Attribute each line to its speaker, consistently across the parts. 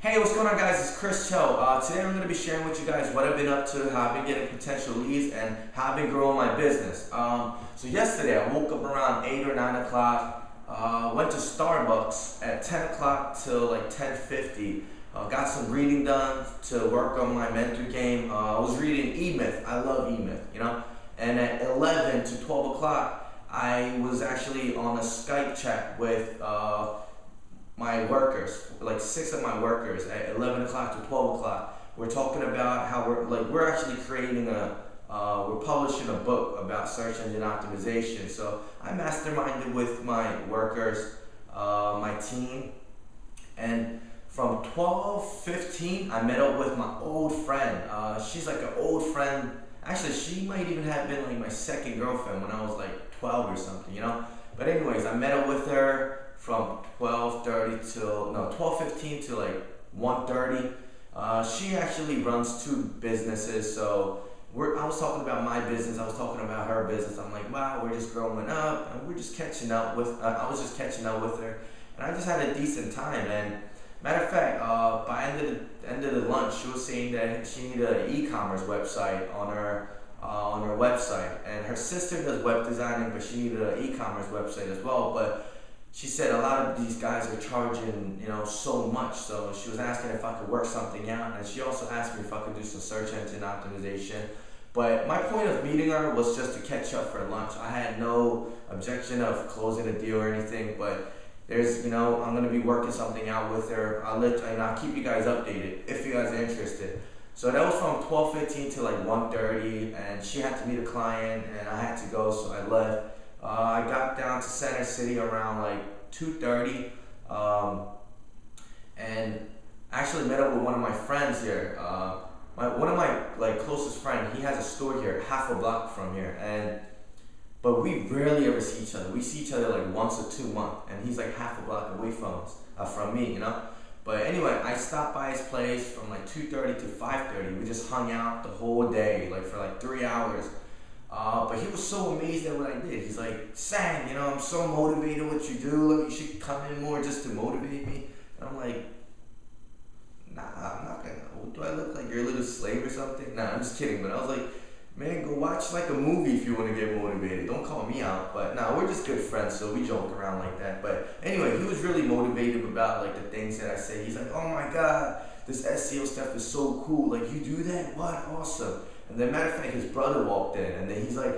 Speaker 1: Hey, what's going on, guys? It's Chris Cho. Today I'm going to be sharing with you guys what I've been up to, how I've been getting potential leads, and how I've been growing my business. So yesterday I woke up around 8 or 9 o'clock, went to Starbucks at 10 o'clock till like 10:50. Got some reading done to work on my mentor game. I was reading E-Myth. I love E-Myth, you know? And at 11 to 12 o'clock, I was actually on a Skype chat with my workers, like 6 of my workers at 11 o'clock to 12 o'clock. We're talking about how we're actually creating we're publishing a book about search engine optimization. So I masterminded with my workers, my team, and from 12:15 I met up with my old friend. She's like an old friend. Actually, she might even have been like my second girlfriend when I was like 12 or something, you know? But anyways, I met up with her from 12:15 to like 1:30. She actually runs 2 businesses, so I was talking about my business, I was talking about her business. I'm like, wow, we're just growing up, and we're just catching up with. I was just catching up with her, and I just had a decent time. And matter of fact, by end of the lunch, she was saying that she needed an e-commerce website on her website, and her sister does web designing, but she needed an e-commerce website as well. But she said a lot of these guys are charging, so much. So she was asking if I could work something out, and she also asked me if I could do some search engine optimization. But my point of meeting her was just to catch up for lunch. I had no objection of closing a deal or anything, but there's, I'm gonna be working something out with her. I'll keep you guys updated if you guys are interested. So that was from 12:15 to like 1:30, and she had to meet a client, and I had to go, so I left. I got down to Center City around like 2:30, and actually met up with one of my friends here. One of my closest friend, he has a store here, half a block from here, but we rarely ever see each other. We see each other like once or 2 months, and he's like half a block away from me, But anyway, I stopped by his place from like 2:30 to 5:30. We just hung out the whole day, for like 3 hours. But he was so amazed at what I did. He's like, Sang, I'm so motivated what you do. Like, you should come in more just to motivate me. And I'm like, nah, I'm not gonna. Do I look like you're a little slave or something? Nah, I'm just kidding. But I was like, man, go watch like a movie if you want to get motivated. Don't call me out. But nah, we're just good friends, so we joke around like that. But anyway, he was really motivated about like the things that I say. He's like, oh my God, this SEO stuff is so cool. Like, you do that? What? Awesome. And then, matter of fact, his brother walked in, and then he's like,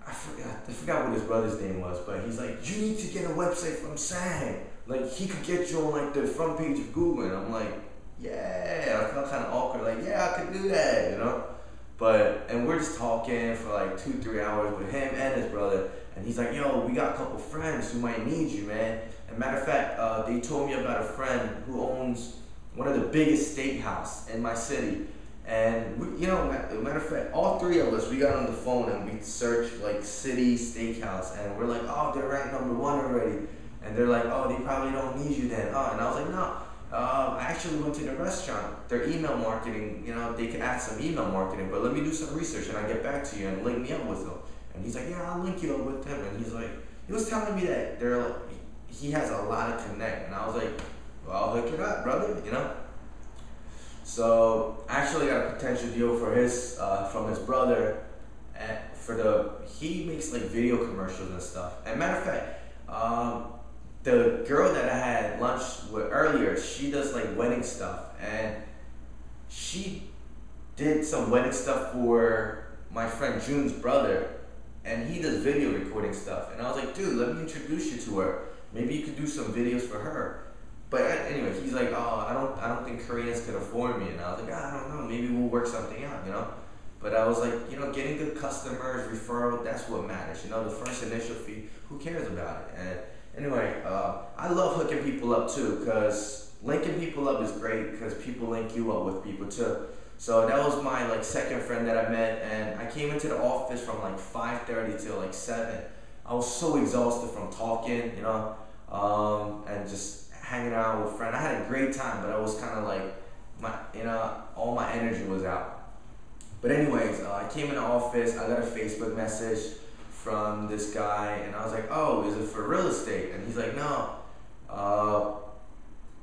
Speaker 1: I forgot what his brother's name was, but he's like, you need to get a website from Sang. Like, he could get you on like the front page of Google. And I'm like, yeah. I felt kind of awkward, like, yeah, I could do that, and we're just talking for like 2-3 hours with him and his brother, and he's like, yo, we got a couple friends who might need you, man. And matter of fact, they told me about a friend who owns one of the biggest steakhouse in my city. And matter of fact, all 3 of us, we got on the phone and we searched like city steakhouse, and we're like, oh, they're ranked number 1 already. And they're like, oh, they probably don't need you then. And I was like, no. I actually went to the restaurant. Their email marketing, they could add some email marketing, but let me do some research and I'll get back to you and link me up with them. And he's like, yeah, I'll link you up with them. And he's like, he was telling me that he has a lot of connect. And I was like, well, I'll hook it up, brother, So I actually got a potential deal for from his brother, and he makes like video commercials and stuff. And matter of fact, the girl that I had lunch with earlier, she does like wedding stuff, and she did some wedding stuff for my friend June's brother, and he does video recording stuff. And I was like, dude, let me introduce you to her. Maybe you could do some videos for her. But anyway, he's like, oh, I don't think Koreans could afford me. And I was like, I don't know, maybe we'll work something out, But I was like, getting good customers, referral, that's what matters. The first initial fee, who cares about it? And anyway, I love hooking people up too, because linking people up is great, because people link you up with people too. So that was my second friend that I met, and I came into the office from 5:30 till 7. I was so exhausted from talking, and just hanging out with friends. I had a great time, but I was kind of all my energy was out. But anyways, I came in the office, I got a Facebook message from this guy, and I was like, oh, is it for real estate? And he's like, no.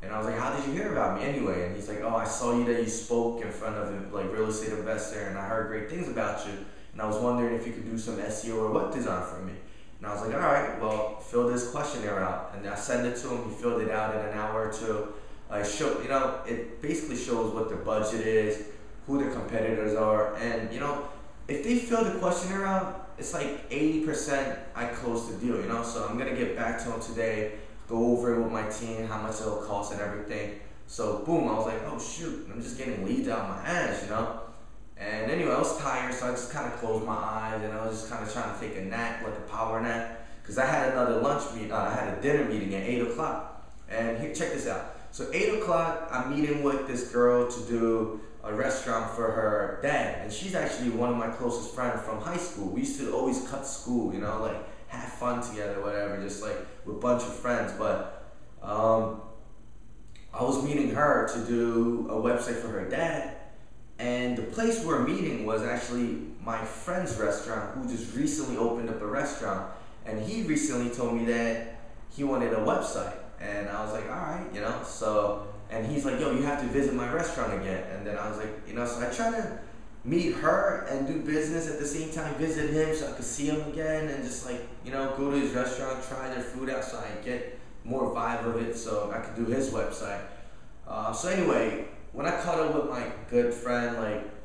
Speaker 1: And I was like, how did hear about me anyway? And he's like, oh, I saw you that you spoke in front of a like real estate investor, and I heard great things about you. And I was wondering if you could do some SEO or web design for me. And I was like, all right, well, fill this questionnaire out. And I sent it to him. He filled it out in an hour or two. It basically shows what their budget is, who their competitors are, and if they fill the questionnaire out, it's like 80% I close the deal. So I'm gonna get back to him today, go over it with my team, how much it'll cost and everything. So boom, I was like, oh shoot, I'm just getting leads out my ass, And anyway, I was tired, so I just kind of closed my eyes and I was just kind of trying to take a nap, like a power nap, because I had another I had a dinner meeting at 8 o'clock. And here, check this out. So 8 o'clock, I'm meeting with this girl to do a restaurant for her dad, and she's actually one of my closest friends from high school. We used to always cut school, like have fun together, whatever, just like with a bunch of friends. But I was meeting her to do a website for her dad, and the place we're meeting was actually my friend's restaurant, who just recently opened up a restaurant, and he recently told me that he wanted a website, and I was like, all right, so. And he's like, yo, you have to visit my restaurant again. And then I was like, so I try to meet her and do business at the same time, visit him so I could see him again and just like, go to his restaurant, try their food out so I get more vibe of it so I could do his website. So anyway, when I caught up with my good friend,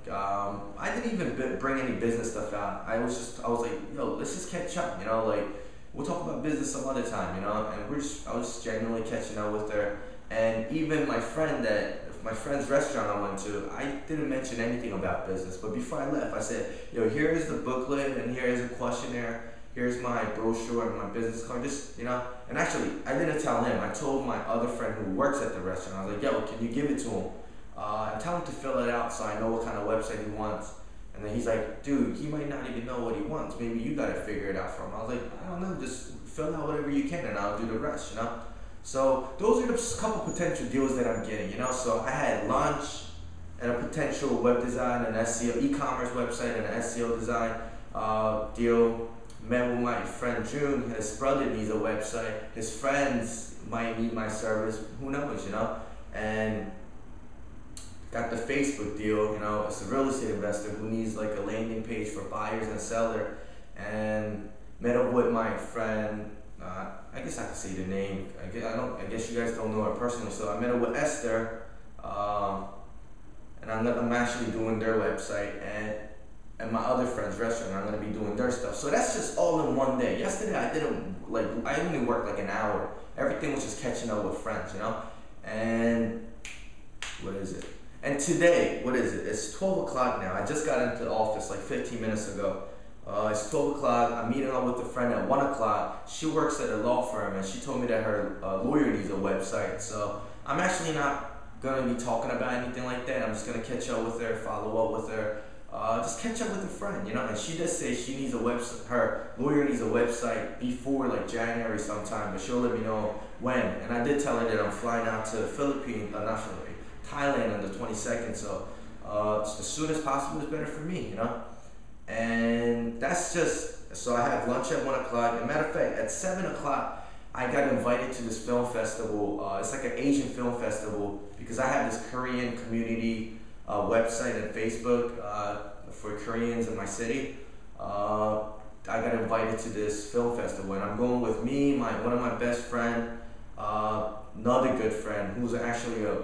Speaker 1: I didn't even bring any business stuff out. I was like, yo, let's just catch up, we'll talk about business some other time, and I was just genuinely catching up with her. And even my friend's restaurant I went to, I didn't mention anything about business. But before I left, I said, yo, here is the booklet, and here is a questionnaire. Here's my brochure and my business card. Just, and actually, I didn't tell him. I told my other friend who works at the restaurant. I was like, yo, can you give it to him? And tell him to fill it out so I know what kind of website he wants. And then he's like, dude, he might not even know what he wants. Maybe you got to figure it out for him. I was like, I don't know. Just fill out whatever you can, and I'll do the rest, So those are the couple potential deals that I'm getting, So I had lunch and a potential web design and SEO, e-commerce website and an SEO design deal. Met with my friend June. His brother needs a website. His friends might need my service. Who knows, And got the Facebook deal. It's a real estate investor who needs like a landing page for buyers and seller. And met up with my friend. I guess I can say the name. I guess you guys don't know her personally. So I met her with Esther, and I'm actually doing their website and my other friend's restaurant. I'm gonna be doing their stuff. So that's just all in one day. Yesterday I only worked like an hour. Everything was just catching up with friends, And what is it? And today, what is it? It's 12 o'clock now. I just got into the office like 15 minutes ago. It's 12 o'clock. I'm meeting up with a friend at 1 o'clock. She works at a law firm, and she told me that her lawyer needs a website. So I'm actually not going to be talking about anything like that. I'm just going to catch up with her, follow up with her, just catch up with a friend, And she does say she needs a website. Her lawyer needs a website before like January sometime, but she'll let me know when. And I did tell her that I'm flying out to Thailand on the 22nd. So as soon as possible is better for me, And that's just, so I have lunch at 1 o'clock. As a matter of fact, at 7 o'clock, I got invited to this film festival. It's like an Asian film festival because I have this Korean community website and Facebook for Koreans in my city. I got invited to this film festival, and I'm going with me, one of my best friend, another good friend who's actually a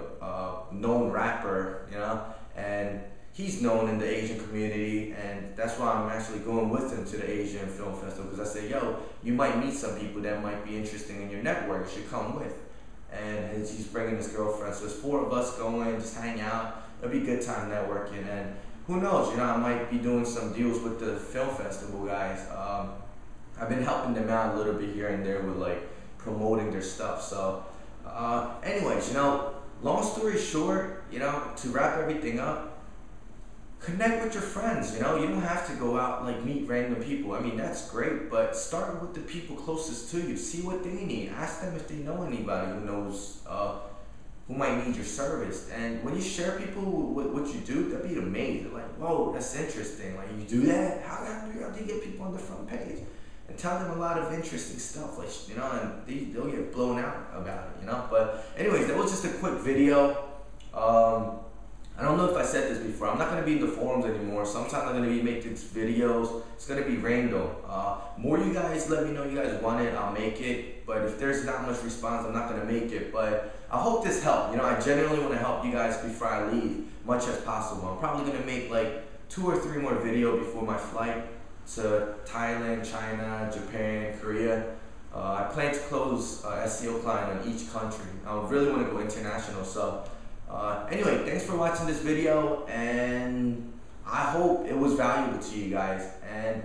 Speaker 1: known rapper, and he's known in the Asian community, and that's why I'm actually going with him to the Asian Film Festival, because I say, yo, you might meet some people that might be interesting in your network. You should come with. And he's bringing his girlfriend, so there's 4 of us going, just hang out. It'll be a good time networking, and who knows, I might be doing some deals with the film festival guys. I've been helping them out a little bit here and there with like promoting their stuff. So anyways, long story short, to wrap everything up, connect with your friends, you don't have to go out like meet random people. I mean, that's great, but start with the people closest to you. See what they need. Ask them if they know anybody who knows, who might need your service. And when you share people what you do, they'll be amazed. They're like, whoa, that's interesting. Like, you do that? How do you get people on the front page? and tell them a lot of interesting stuff, like, you know, and they'll get blown out about it, you know. But anyways, that was just a quick video. I don't know if I said this before. I'm not going to be in the forums anymore. Sometimes I'm going to be making videos. It's going to be random. More you guys let me know you guys want it, I'll make it. But if there's not much response, I'm not going to make it. But I hope this helped. You know, I genuinely want to help you guys before I leave, much as possible. I'm probably going to make like 2 or 3 more videos before my flight to Thailand, China, Japan, Korea. I plan to close SEO client on each country. I really want to go international. So anyway, thanks for watching this video, and I hope it was valuable to you guys. And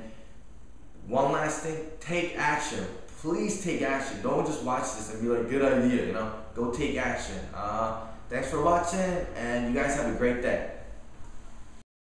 Speaker 1: one last thing, take action. Please take action. Don't just watch this and be like, good idea, you know. Go take action. Thanks for watching, and you guys have a great day.